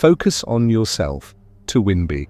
Focus on yourself to win big.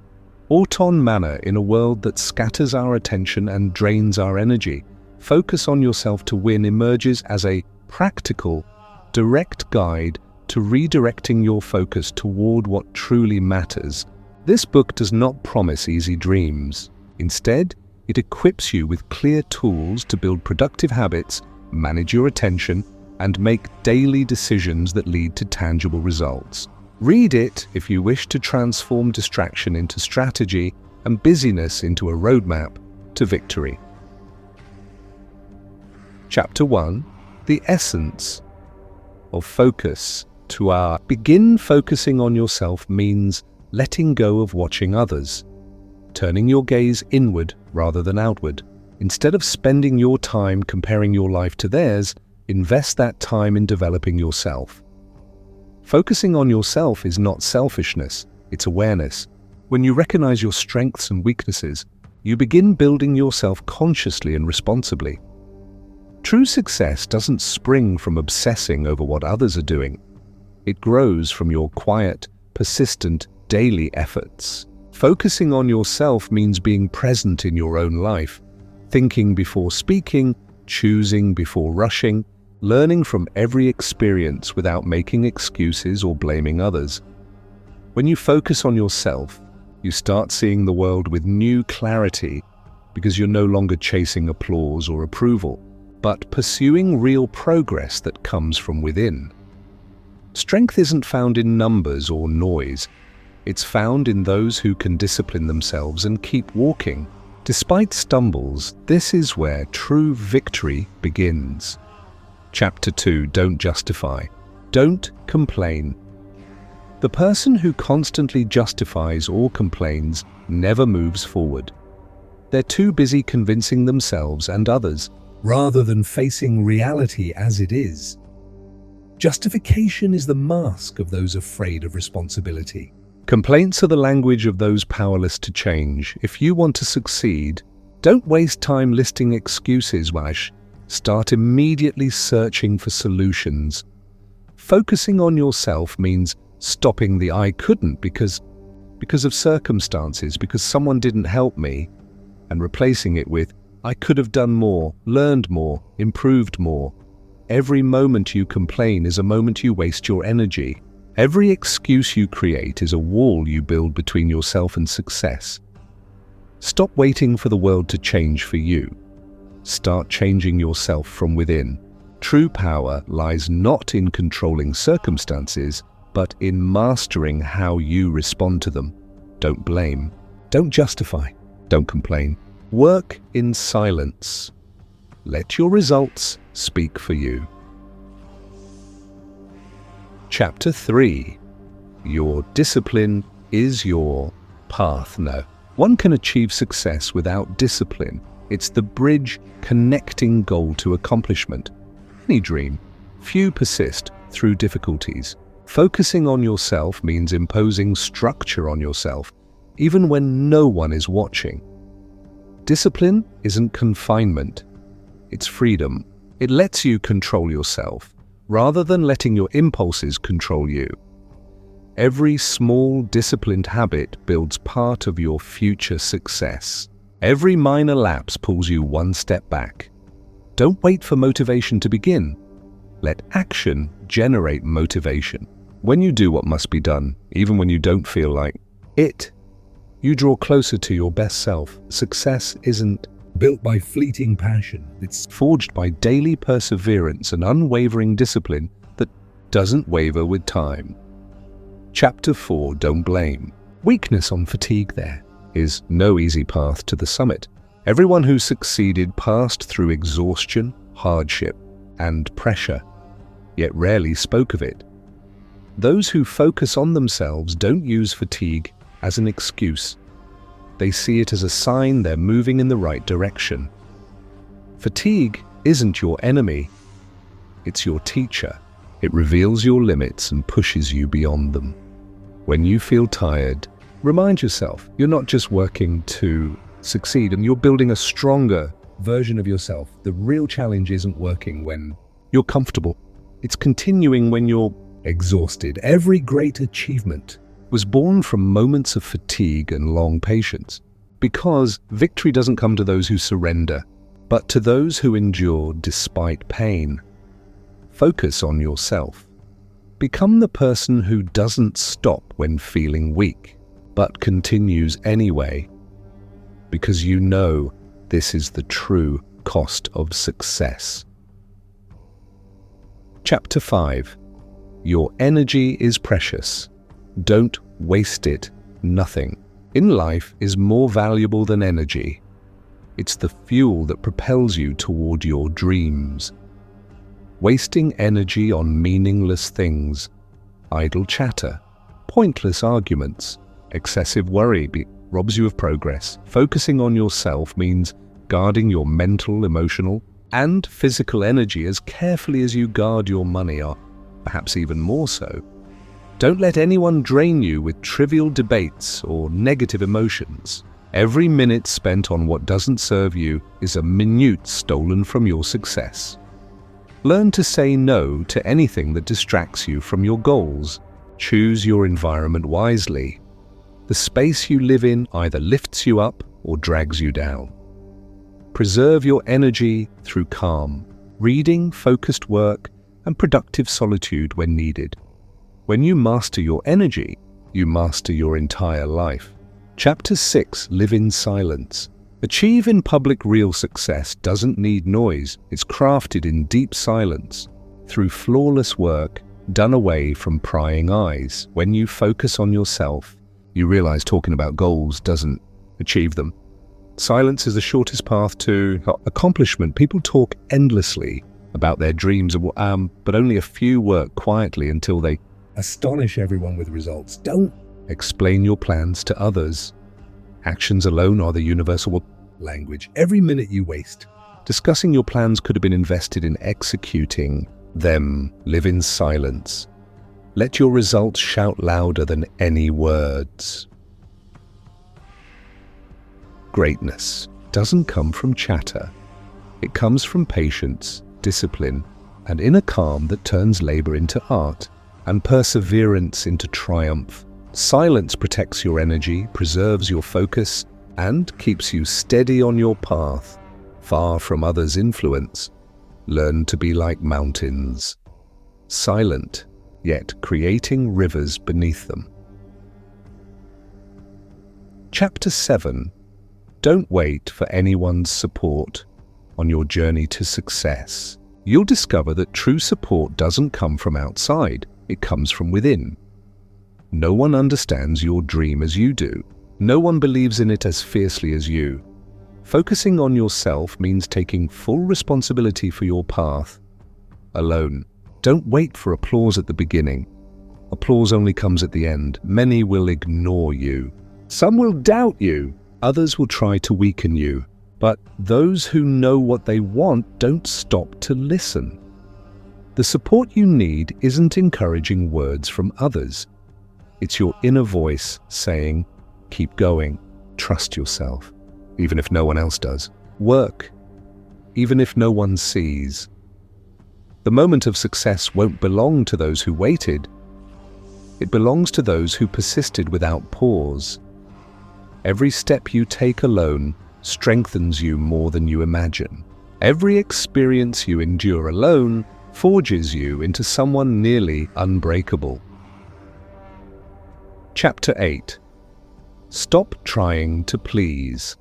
Auton manner in a world that scatters our attention and drains our energy. Focus on yourself to win emerges as a practical, direct guide to redirecting your focus toward what truly matters. This book does not promise easy dreams. Instead, it equips you with clear tools to build productive habits, manage your attention, and make daily decisions that lead to tangible results. Read it if you wish to transform distraction into strategy and busyness into a roadmap to victory. Chapter 1. The essence of focus. Begin focusing on yourself means letting go of watching others, turning your gaze inward rather than outward. Instead of spending your time comparing your life to theirs, invest that time in developing yourself. Focusing on yourself is not selfishness, it's awareness. When you recognize your strengths and weaknesses, you begin building yourself consciously and responsibly. True success doesn't spring from obsessing over what others are doing. It grows from your quiet, persistent, daily efforts. Focusing on yourself means being present in your own life, thinking before speaking, choosing before rushing, learning from every experience without making excuses or blaming others. When you focus on yourself, you start seeing the world with new clarity because you're no longer chasing applause or approval, but pursuing real progress that comes from within. Strength isn't found in numbers or noise. It's found in those who can discipline themselves and keep walking. Despite stumbles, this is where true victory begins. Chapter 2. Don't justify. Don't complain. The person who constantly justifies or complains never moves forward. They're too busy convincing themselves and others, rather than facing reality as it is. Justification is the mask of those afraid of responsibility. Complaints are the language of those powerless to change. If you want to succeed, don't waste time listing excuses, Wash. Start immediately searching for solutions. Focusing on yourself means stopping the "I couldn't because of circumstances, because someone didn't help me," and replacing it with "I could have done more, learned more, improved more." Every moment you complain is a moment you waste your energy. Every excuse you create is a wall you build between yourself and success. Stop waiting for the world to change for you. Start changing yourself from within. True power lies not in controlling circumstances, but in mastering how you respond to them. Don't blame. Don't justify. Don't complain. Work in silence. Let your results speak for you. Chapter 3. Your discipline is your path. No one can achieve success without discipline. It's the bridge connecting goal to accomplishment. Any dream. Few persist through difficulties. Focusing on yourself means imposing structure on yourself, even when no one is watching. Discipline isn't confinement. It's freedom. It lets you control yourself, rather than letting your impulses control you. Every small, disciplined habit builds part of your future success. Every minor lapse pulls you one step back. Don't wait for motivation to begin. Let action generate motivation. When you do what must be done, even when you don't feel like it, you draw closer to your best self. Success isn't built by fleeting passion. It's forged by daily perseverance and unwavering discipline that doesn't waver with time. Chapter 4. Don't blame. Weakness on fatigue. There is no easy path to the summit. Everyone who succeeded passed through exhaustion, hardship, and pressure, yet rarely spoke of it. Those who focus on themselves don't use fatigue as an excuse. They see it as a sign they're moving in the right direction. Fatigue isn't your enemy, it's your teacher. It reveals your limits and pushes you beyond them. When you feel tired, remind yourself you're not just working to succeed, and you're building a stronger version of yourself. The real challenge isn't working when you're comfortable. It's continuing when you're exhausted. Every great achievement was born from moments of fatigue and long patience. Because victory doesn't come to those who surrender, but to those who endure despite pain. Focus on yourself. Become the person who doesn't stop when feeling weak, but continues anyway, because you know this is the true cost of success. Chapter 5. Your energy is precious. Don't waste it. Nothing in life is more valuable than energy. It's the fuel that propels you toward your dreams. Wasting energy on meaningless things, idle chatter, pointless arguments, excessive worry robs you of progress. Focusing on yourself means guarding your mental, emotional, and physical energy as carefully as you guard your money, or perhaps even more so. Don't let anyone drain you with trivial debates or negative emotions. Every minute spent on what doesn't serve you is a minute stolen from your success. Learn to say no to anything that distracts you from your goals. Choose your environment wisely. The space you live in either lifts you up or drags you down. Preserve your energy through calm, reading, focused work, and productive solitude when needed. When you master your energy, you master your entire life. Chapter 6. Live in silence. Achieve in public real success doesn't need noise. It's crafted in deep silence, through flawless work, done away from prying eyes. When you focus on yourself, you realize talking about goals doesn't achieve them. Silence is the shortest path to accomplishment. People talk endlessly about their dreams, but only a few work quietly until they astonish everyone with results. Don't explain your plans to others. Actions alone are the universal language. Every minute you waste discussing your plans could have been invested in executing them. Live in silence. Let your results shout louder than any words. Greatness doesn't come from chatter. It comes from patience, discipline, and inner calm that turns labor into art and perseverance into triumph. Silence protects your energy, preserves your focus, and keeps you steady on your path, far from others' influence. Learn to be like mountains, silent, yet creating rivers beneath them. Chapter 7. Don't wait for anyone's support on your journey to success. You'll discover that true support doesn't come from outside, it comes from within. No one understands your dream as you do. No one believes in it as fiercely as you. Focusing on yourself means taking full responsibility for your path alone. Don't wait for applause at the beginning. Applause only comes at the end. Many will ignore you. Some will doubt you. Others will try to weaken you. But those who know what they want don't stop to listen. The support you need isn't encouraging words from others. It's your inner voice saying, keep going, trust yourself, even if no one else does. Work, even if no one sees. The moment of success won't belong to those who waited. It belongs to those who persisted without pause. Every step you take alone strengthens you more than you imagine. Every experience you endure alone forges you into someone nearly unbreakable. Chapter 8. Stop trying to please.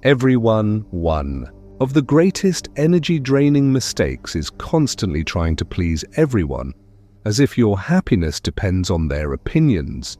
Everyone, one of the greatest energy-draining mistakes is constantly trying to please everyone, as if your happiness depends on their opinions.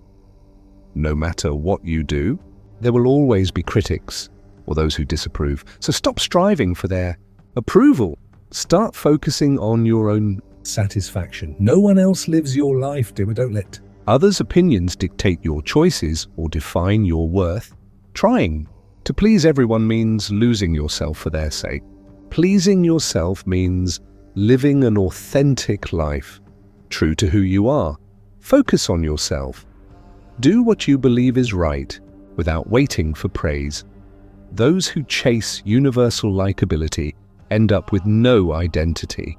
No matter what you do, there will always be critics or those who disapprove. So stop striving for their approval. Start focusing on your own satisfaction. No one else lives your life, dear. Don't let others' opinions dictate your choices or define your worth. Trying to please everyone means losing yourself for their sake. Pleasing yourself means living an authentic life, true to who you are. Focus on yourself. Do what you believe is right without waiting for praise. Those who chase universal likability end up with no identity.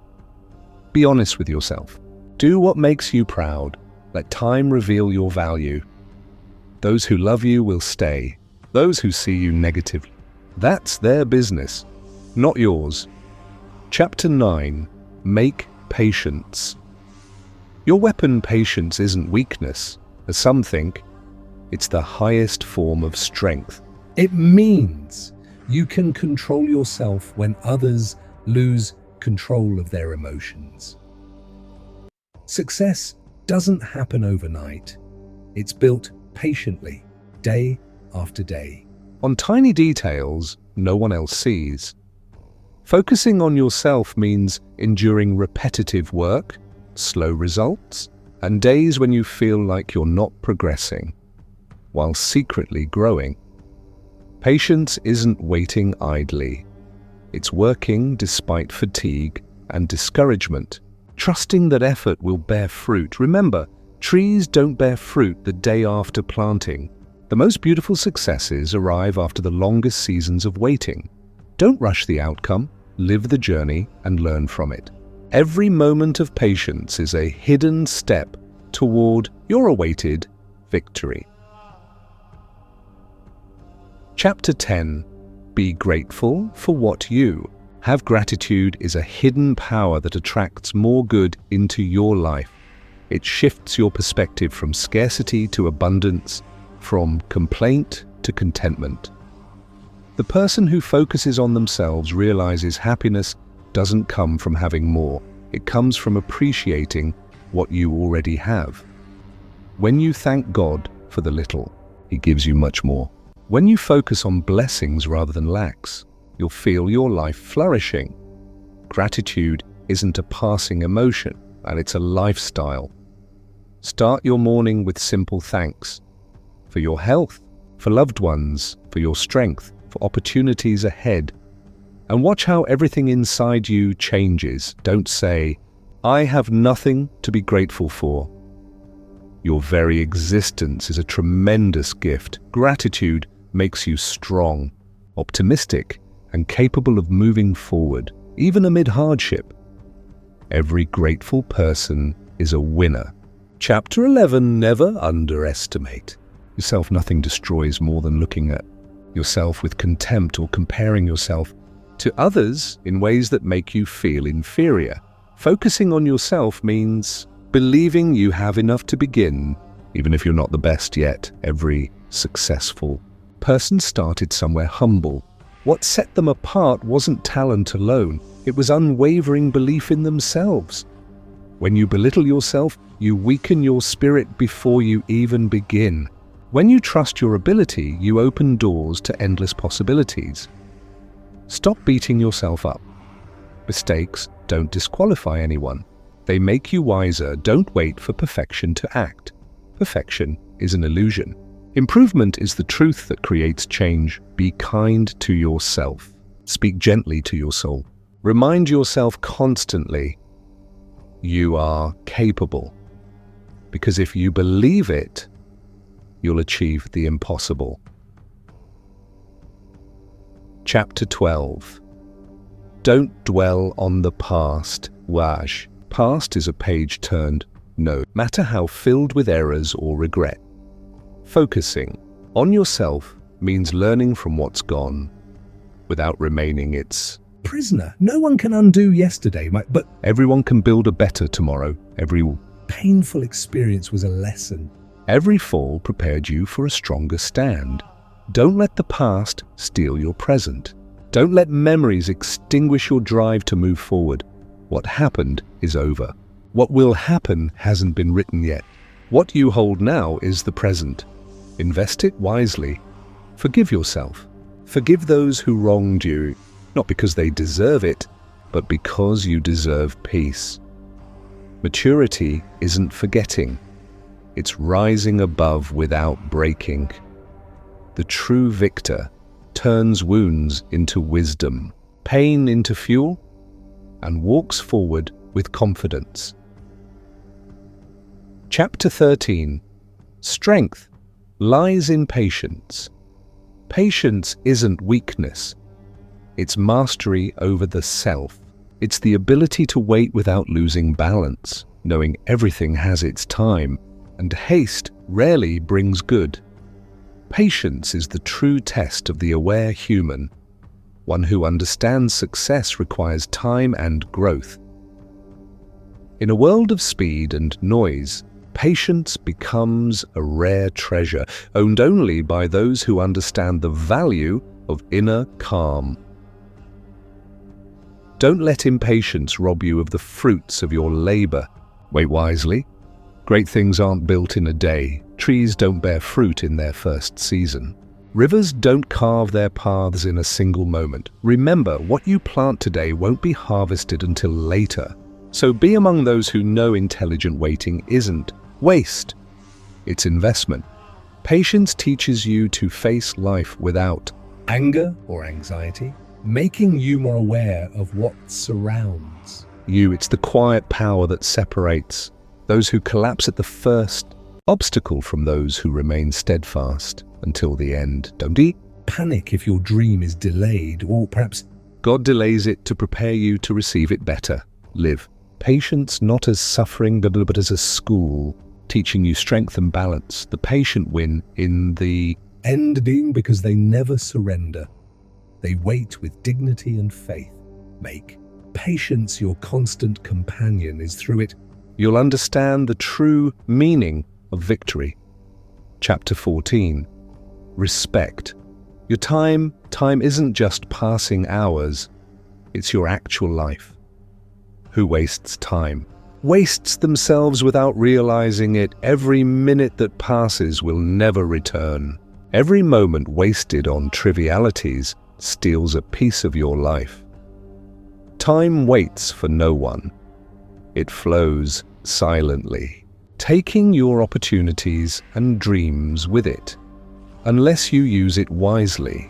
Be honest with yourself. Do what makes you proud. Let time reveal your value. Those who love you will stay. Those who see you negatively, that's their business, not yours. Chapter 9. Make patience. Your weapon, patience, isn't weakness, as some think. It's the highest form of strength. It means you can control yourself when others lose control of their emotions. Success doesn't happen overnight. It's built patiently, day after day, on tiny details no one else sees. Focusing on yourself means enduring repetitive work, slow results, and days when you feel like you're not progressing, while secretly growing. Patience isn't waiting idly. It's working despite fatigue and discouragement, trusting that effort will bear fruit. Remember, trees don't bear fruit the day after planting. The most beautiful successes arrive after the longest seasons of waiting. Don't rush the outcome, live the journey and learn from it. Every moment of patience is a hidden step toward your awaited victory. Chapter 10. Be grateful for what you have. Gratitude is a hidden power that attracts more good into your life. It shifts your perspective from scarcity to abundance, from complaint to contentment. The person who focuses on themselves realizes happiness doesn't come from having more. It comes from appreciating what you already have. When you thank God for the little, He gives you much more. When you focus on blessings rather than lacks, you'll feel your life flourishing. Gratitude isn't a passing emotion, and it's a lifestyle. Start your morning with simple thanks for your health, for loved ones, for your strength, for opportunities ahead. And watch how everything inside you changes. Don't say, "I have nothing to be grateful for." Your very existence is a tremendous gift. Gratitude makes you strong, optimistic, and capable of moving forward, even amid hardship. Every grateful person is a winner. Chapter 11. Never underestimate yourself. Nothing destroys more than looking at yourself with contempt or comparing yourself to others in ways that make you feel inferior. Focusing on yourself means believing you have enough to begin, even if you're not the best yet. Every successful person started somewhere humble. What set them apart wasn't talent alone, it was unwavering belief in themselves. When you belittle yourself, you weaken your spirit before you even begin. When you trust your ability, you open doors to endless possibilities. Stop beating yourself up. Mistakes don't disqualify anyone. They make you wiser. Don't wait for perfection to act. Perfection is an illusion. Improvement is the truth that creates change. Be kind to yourself. Speak gently to your soul. Remind yourself constantly, you are capable. Because if you believe it, you'll achieve the impossible. Chapter 12. Don't dwell on the past. Wash. Past is a page turned, no matter how filled with errors or regret. Focusing on yourself means learning from what's gone without remaining its prisoner. No one can undo yesterday, but everyone can build a better tomorrow. Every painful experience was a lesson. Every fall prepared you for a stronger stand. Don't let the past steal your present. Don't let memories extinguish your drive to move forward. What happened is over. What will happen hasn't been written yet. What you hold now is the present. Invest it wisely. Forgive yourself. Forgive those who wronged you, not because they deserve it, but because you deserve peace. Maturity isn't forgetting. It's rising above without breaking. The true victor turns wounds into wisdom, pain into fuel, and walks forward with confidence. Chapter 13. Strength lies in patience. Patience isn't weakness. It's mastery over the self. It's the ability to wait without losing balance, knowing everything has its time. and haste rarely brings good. Patience is the true test of the aware human. One who understands success requires time and growth. In a world of speed and noise, patience becomes a rare treasure, owned only by those who understand the value of inner calm. Don't let impatience rob you of the fruits of your labor. Wait wisely. Great things aren't built in a day. Trees don't bear fruit in their first season. Rivers don't carve their paths in a single moment. Remember, what you plant today won't be harvested until later. So be among those who know intelligent waiting isn't waste. It's investment. Patience teaches you to face life without anger or anxiety, making you more aware of what surrounds you. It's the quiet power that separates those who collapse at the first obstacle from those who remain steadfast until the end. Don't panic if your dream is delayed, or perhaps God delays it to prepare you to receive it better. Live patience not as suffering, but as a school, teaching you strength and balance. The patient win in the end being because they never surrender. They wait with dignity and faith. Make patience your constant companion, is through it you'll understand the true meaning of victory. Chapter 14. Respect. Your time isn't just passing hours, it's your actual life. Who wastes time? Wastes themselves without realizing it. Every minute that passes will never return. Every moment wasted on trivialities steals a piece of your life. Time waits for no one. It flows silently, taking your opportunities and dreams with it, unless you use it wisely.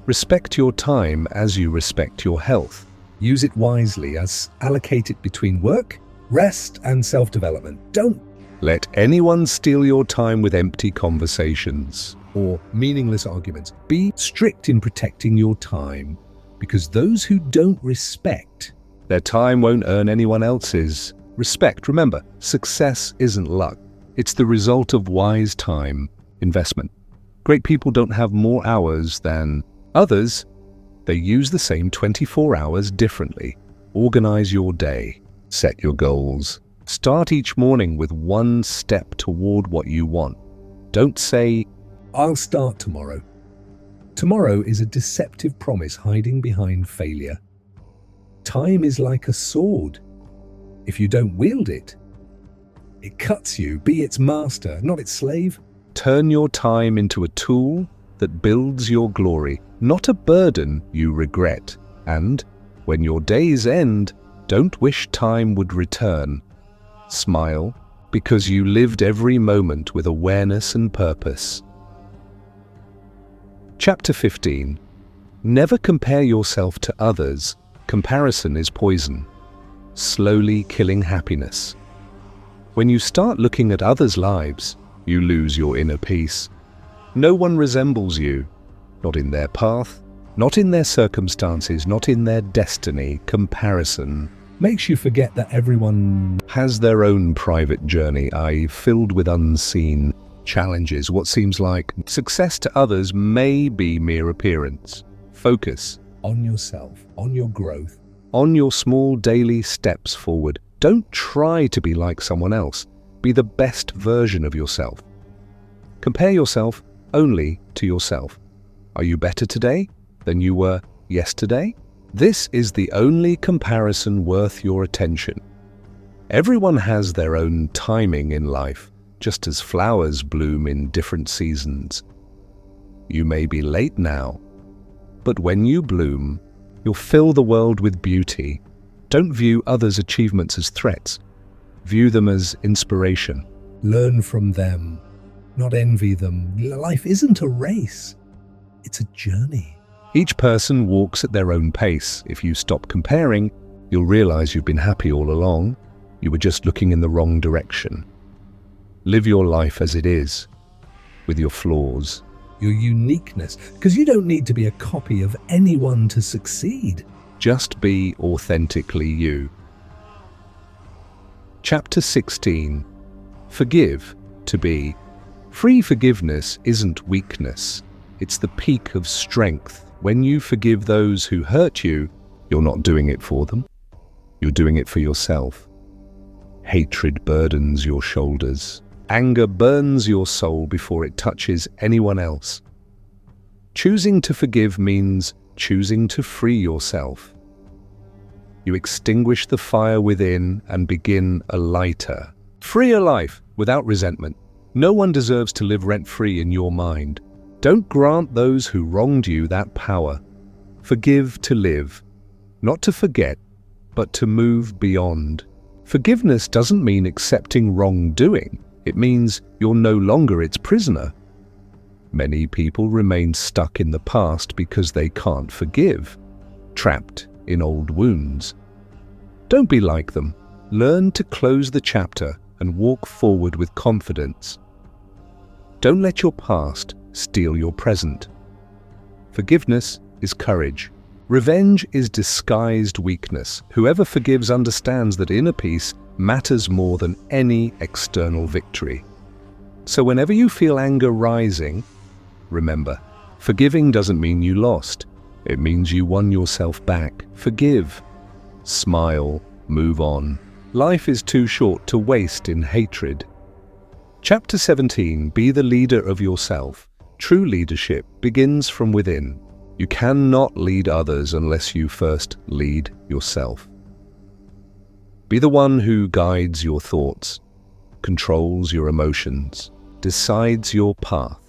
Respect your time as you respect your health. Use it wisely, as allocate it between work, rest, and self-development. Don't let anyone steal your time with empty conversations or meaningless arguments. Be strict in protecting your time, because those who don't respect their time won't earn anyone else's respect. Remember, success isn't luck. It's the result of wise time investment. Great people don't have more hours than others. They use the same 24 hours differently. Organize your day. Set your goals. Start each morning with one step toward what you want. Don't say, "I'll start tomorrow." Tomorrow is a deceptive promise hiding behind failure. Time is like a sword. If you don't wield it, it cuts you. Be its master, not its slave. Turn your time into a tool that builds your glory, not a burden you regret. And when your days end, don't wish time would return. Smile, because you lived every moment with awareness and purpose. Chapter 15. Never compare yourself to others. Comparison is poison, slowly killing happiness. When you start looking at others' lives, you lose your inner peace. No one resembles you, not in their path, not in their circumstances, not in their destiny. Comparison makes you forget that everyone has their own private journey, filled with unseen challenges. What seems like success to others may be mere appearance. Focus on yourself, on your growth, on your small daily steps forward. Don't try to be like someone else. Be the best version of yourself. Compare yourself only to yourself. Are you better today than you were yesterday? This is the only comparison worth your attention. Everyone has their own timing in life, just as flowers bloom in different seasons. You may be late now, but when you bloom, you'll fill the world with beauty. Don't view others' achievements as threats. View them as inspiration. Learn from them, not envy them. Life isn't a race, it's a journey. Each person walks at their own pace. If you stop comparing, you'll realize you've been happy all along. You were just looking in the wrong direction. Live your life as it is, with your flaws, your uniqueness, because you don't need to be a copy of anyone to succeed. Just be authentically you. Chapter 16. Forgive, to be. Free forgiveness isn't weakness. It's the peak of strength. When you forgive those who hurt you, you're not doing it for them. You're doing it for yourself. Hatred burdens your shoulders. Anger burns your soul before it touches anyone else. Choosing to forgive means choosing to free yourself. You extinguish the fire within and begin a lighter, freer life without resentment. No one deserves to live rent-free in your mind. Don't grant those who wronged you that power. Forgive to live, not to forget, but to move beyond. Forgiveness doesn't mean accepting wrongdoing. It means you're no longer its prisoner. Many people remain stuck in the past because they can't forgive, trapped in old wounds. Don't be like them. Learn to close the chapter and walk forward with confidence. Don't let your past steal your present. Forgiveness is courage. Revenge is disguised weakness. Whoever forgives understands that inner peace matters more than any external victory. So whenever you feel anger rising, remember, forgiving doesn't mean you lost. It means you won yourself back. Forgive. Smile. Move on. Life is too short to waste in hatred. Chapter 17. Be the leader of yourself. True leadership begins from within. You cannot lead others unless you first lead yourself. Be the one who guides your thoughts, controls your emotions, decides your path,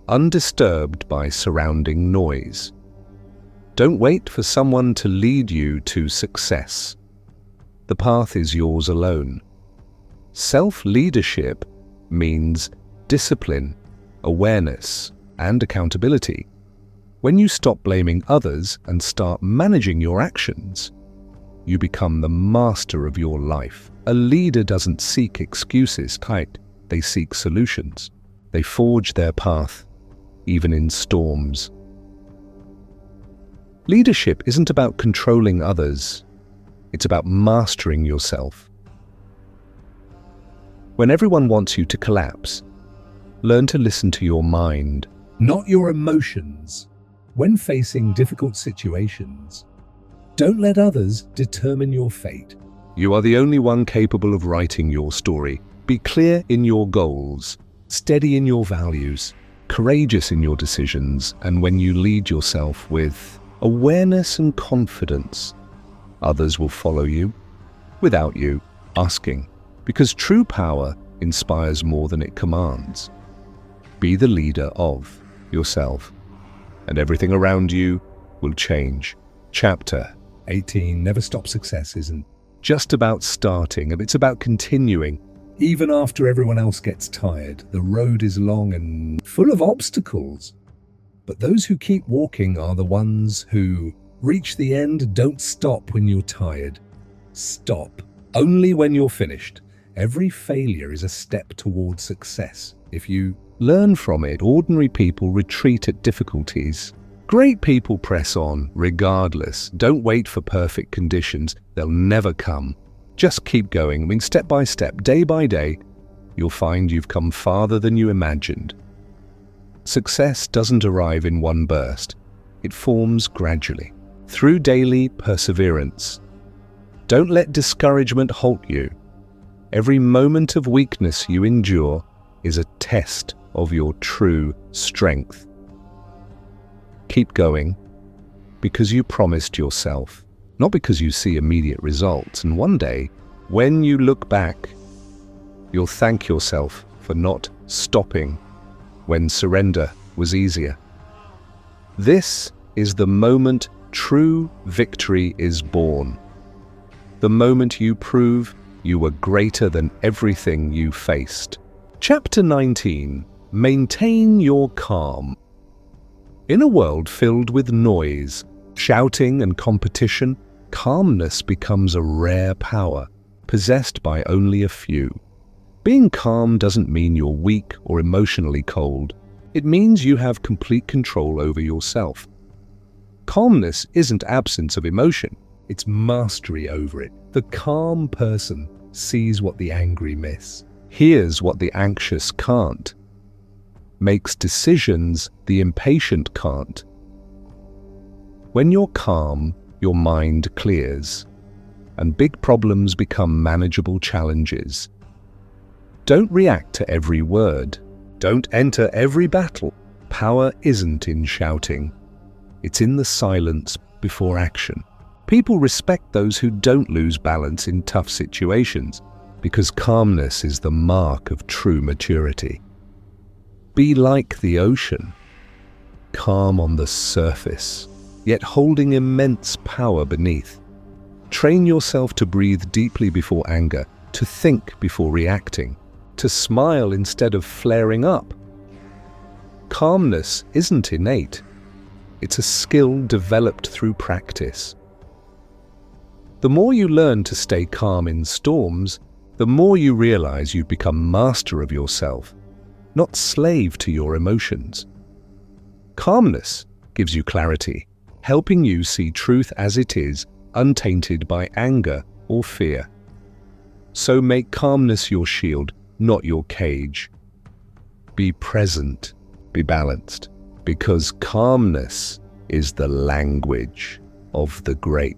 undisturbed by surrounding noise. Don't wait for someone to lead you to success. The path is yours alone. Self-leadership means discipline, awareness, and accountability. When you stop blaming others and start managing your actions, you become the master of your life. A leader doesn't seek excuses, they seek solutions. They forge their path, even in storms. Leadership isn't about controlling others. It's about mastering yourself. When everyone wants you to collapse, learn to listen to your mind, not your emotions. When facing difficult situations, don't let others determine your fate. You are the only one capable of writing your story. Be clear in your goals, steady in your values, courageous in your decisions, and when you lead yourself with awareness and confidence, others will follow you without you asking, because true power inspires more than it commands. Be the leader of yourself, and everything around you will change. Chapter 18. Never stop. Success isn't just about starting, it's about continuing. Even after everyone else gets tired, the road is long and full of obstacles. But those who keep walking are the ones who reach the end. Don't stop when you're tired. Stop only when you're finished. Every failure is a step towards success. If you learn from it, ordinary people retreat at difficulties. Great people press on, regardless. Don't wait for perfect conditions. They'll never come. Just keep going. Step by step, day by day, you'll find you've come farther than you imagined. Success doesn't arrive in one burst. It forms gradually, through daily perseverance. Don't let discouragement halt you. Every moment of weakness you endure is a test of your true strength. Keep going because you promised yourself, not because you see immediate results. And one day, when you look back, you'll thank yourself for not stopping when surrender was easier. This is the moment true victory is born. The moment you prove you were greater than everything you faced. Chapter 19. Maintain your calm. In a world filled with noise, shouting, and competition, calmness becomes a rare power, possessed by only a few. Being calm doesn't mean you're weak or emotionally cold. It means you have complete control over yourself. Calmness isn't absence of emotion, it's mastery over it. The calm person sees what the angry miss. hears what the anxious can't, makes decisions the impatient can't. When you're calm, your mind clears, and big problems become manageable challenges. Don't react to every word. Don't enter every battle. Power isn't in shouting. It's in the silence before action. People respect those who don't lose balance in tough situations, because calmness is the mark of true maturity. Be like the ocean, calm on the surface, yet holding immense power beneath. Train yourself to breathe deeply before anger, to think before reacting, to smile instead of flaring up. Calmness isn't innate. It's a skill developed through practice. The more you learn to stay calm in storms, the more you realize you've become master of yourself, not slave to your emotions. Calmness gives you clarity, helping you see truth as it is, untainted by anger or fear. So make calmness your shield, not your cage. Be present, be balanced, because calmness is the language of the great.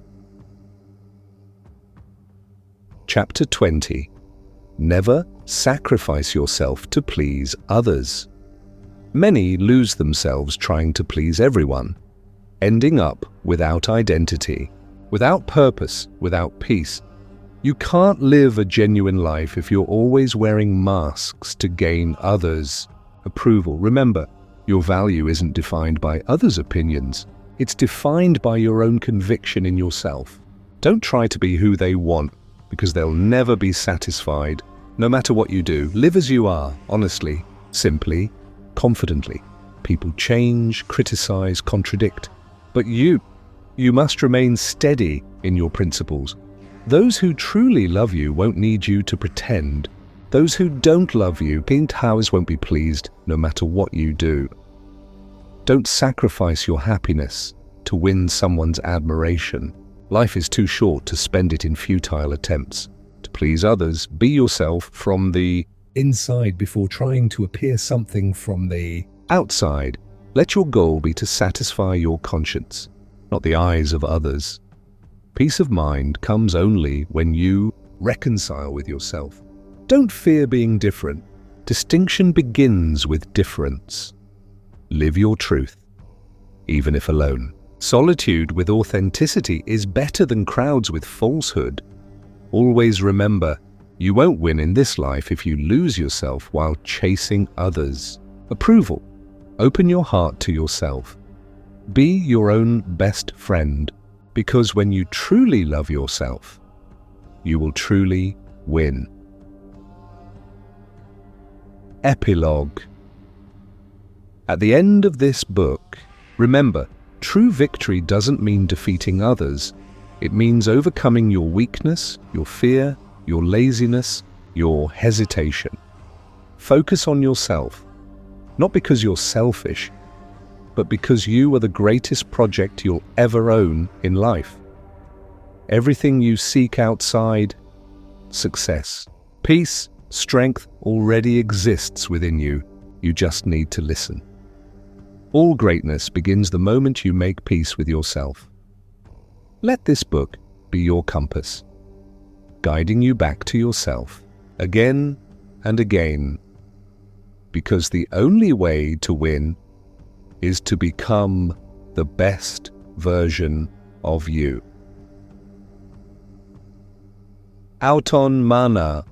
Chapter 20. Never sacrifice yourself to please others. Many lose themselves trying to please everyone, ending up without identity, without purpose, without peace. You can't live a genuine life if you're always wearing masks to gain others' approval. Remember, your value isn't defined by others' opinions. It's defined by your own conviction in yourself. Don't try to be who they want, because they'll never be satisfied. No matter what you do, live as you are, honestly, simply, confidently. People change, criticize, contradict. But you must remain steady in your principles. Those who truly love you won't need you to pretend. Those who don't love you, won't be pleased no matter what you do. Don't sacrifice your happiness to win someone's admiration. Life is too short to spend it in futile attempts to please others. Be yourself from the inside before trying to appear something from the outside. Let your goal be to satisfy your conscience, not the eyes of others. Peace of mind comes only when you reconcile with yourself. Don't fear being different. Distinction begins with difference. Live your truth, even if alone. Solitude with authenticity is better than crowds with falsehood. Always remember, you won't win in this life if you lose yourself while chasing others' approval. Open your heart to yourself. Be your own best friend, because when you truly love yourself, you will truly win. Epilogue. At the end of this book, remember, true victory doesn't mean defeating others. It means overcoming your weakness, your fear, your laziness, your hesitation. Focus on yourself, not because you're selfish, but because you are the greatest project you'll ever own in life. Everything you seek outside, success, peace, strength already exists within you. You just need to listen. All greatness begins the moment you make peace with yourself. Let this book be your compass, guiding you back to yourself again and again, because the only way to win is to become the best version of you. Auton mana.